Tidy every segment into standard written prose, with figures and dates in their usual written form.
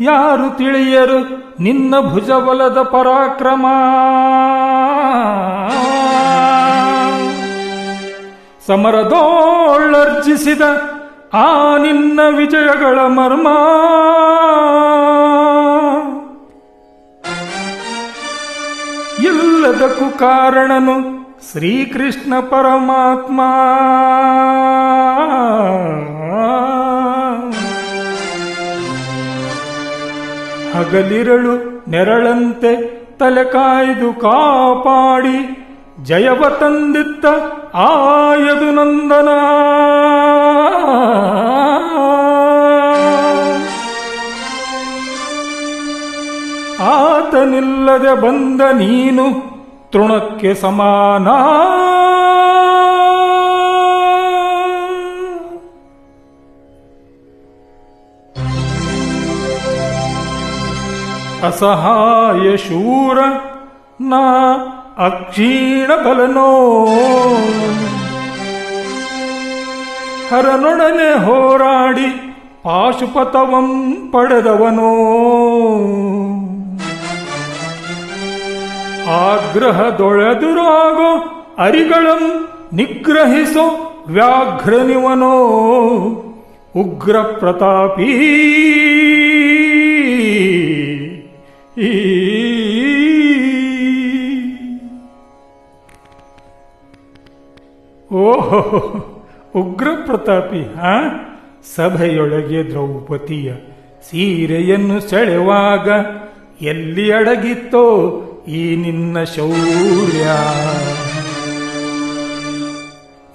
ಯಾರು ತಿಳಿಯರು ನಿನ್ನ ಭುಜಬಲದ ಪರಾಕ್ರಮ. ಸಮರದೋಳರ್ಜಿಸಿದ ಆ ನಿನ್ನ ವಿಜಯಗಳ ಮರ್ಮ. ಎಲ್ಲದಕ್ಕೂ ಕಾರಣನು ಶ್ರೀಕೃಷ್ಣ ಪರಮಾತ್ಮ. ಹಗಲಿರಳು ನೆರಳಂತೆ ತಲೆ ಕಾಯ್ದು ಕಾಪಾಡಿ ಜಯವ ತಂದಿತ್ತ ಆಯದು ನಂದನ. ಆತನಿಲ್ಲದೆ ಬಂದ ನೀನು ತೃಣಕ್ಕೆ ಸಮಾನ. ಅಸಹಾಯ ಶೂರ ನಾ ಅಕ್ಷೀಣ ಬಲನೋ. ಹರನೊಡನೆ ಹೋರಾಡಿ ಪಾಶುಪತವಂ ಪಡೆದವನೋ. ಆಗ್ರಹದೊಳೆದುರಾಗೋ ಅರಿಗಳಂ ನಿಗ್ರಹಿಸೋ ವ್ಯಾಘ್ರನಿವನೋ. ಉಗ್ರ ಪ್ರತಾಪೀ ಓಹೋ ಉಗ್ರ ಪ್ರತಾಪಿ. ಸಭೆಯೊಳಗೆ ದ್ರೌಪದಿಯ ಸೀರೆಯನ್ನು ಸೆಳೆವಾಗ ಎಲ್ಲಿ ಅಡಗಿತ್ತೋ ಈ ನಿನ್ನ ಶೌರ್ಯ.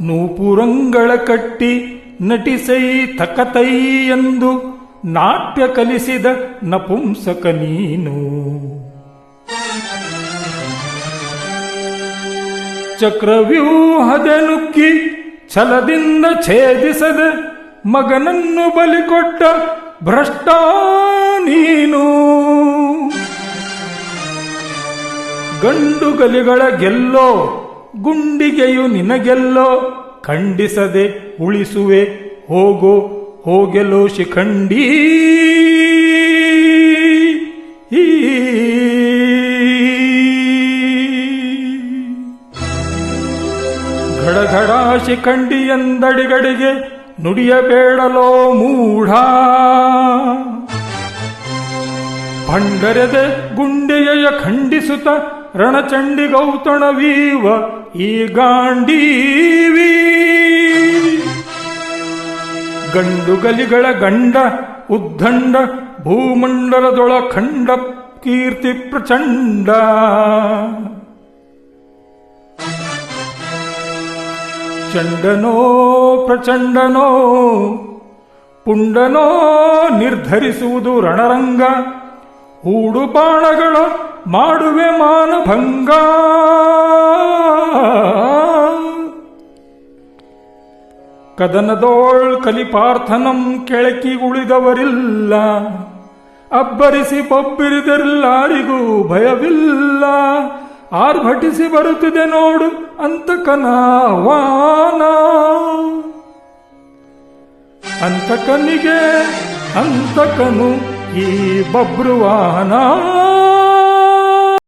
ನೂಪುರಂಗಳ ಕಟ್ಟಿ ನಟಿಸೈ ತಕತೈ ಎಂದು ನಾಟ್ಯ ಕಲಿಸಿದ ನಪುಂಸಕ ನೀನು. ಚಕ್ರವ್ಯೂಹದ ನುಕ್ಕಿ ಛಲದಿಂದ ಛೇದಿಸದೆ ಮಗನನ್ನು ಬಲಿಕೊಟ್ಟ ಭ್ರಷ್ಟ ನೀನು. ಗಂಡುಗಲಿಗಳ ಗೆಲ್ಲೋ ಗುಂಡಿಗೆಯು ನಿನಗೆಲ್ಲೋ. ಖಂಡಿಸದೆ ಉಳಿಸುವೆ ಹೋಗೋ ಹೋಗೆಲೋ ಶಿಖಂಡೀ. ಘಡಘಡ ಶಿಖಂಡಿ ಎಂದಡಿಗಡಿಗೆ ನುಡಿಯಬೇಡಲೋ ಮೂಢ. ಭಂಡರೆದೆ ಗುಂಡೆಯ ಖಂಡಿಸುತ್ತ ರಣಚಂಡಿ ಗೌತಣವೀವ ಈ ಗಾಂಡೀವಿ. ಗಂಡುಗಲಿಗಳ ಗಂಡ ಉದ್ದಂಡ ಭೂಮಂಡಲದೊಳ ಖಂಡ ಕೀರ್ತಿ ಪ್ರಚಂಡ. ಚಂಡನೋ ಪ್ರಚಂಡನೋ ಪುಂಡನೋ ನಿರ್ಧರಿಸುವುದು ರಣರಂಗ. ಹೂಡು ಬಾಣಗಳ ಮಾಡುವೆ ಮಾನಭಂಗ. ಕದನದೋಳ್ ಕಲಿಪಾರ್ಥನಂ ಕೆಳಕಿ ಉಳಿದವರಿಲ್ಲ. ಅಬ್ಬರಿಸಿ ಬೊಬ್ಬಿರಿದೆಲ್ಲಾರಿಗೂ ಭಯವಿಲ್ಲ. ಆರ್ಭಟಿಸಿ ಬರುತ್ತಿದೆ ನೋಡು ಅಂತಕನಾಹ್ವಾನ. ಅಂತಕನಿಗೆ ಅಂತಕನು ಈ ಬಬ್ರುವಾನ.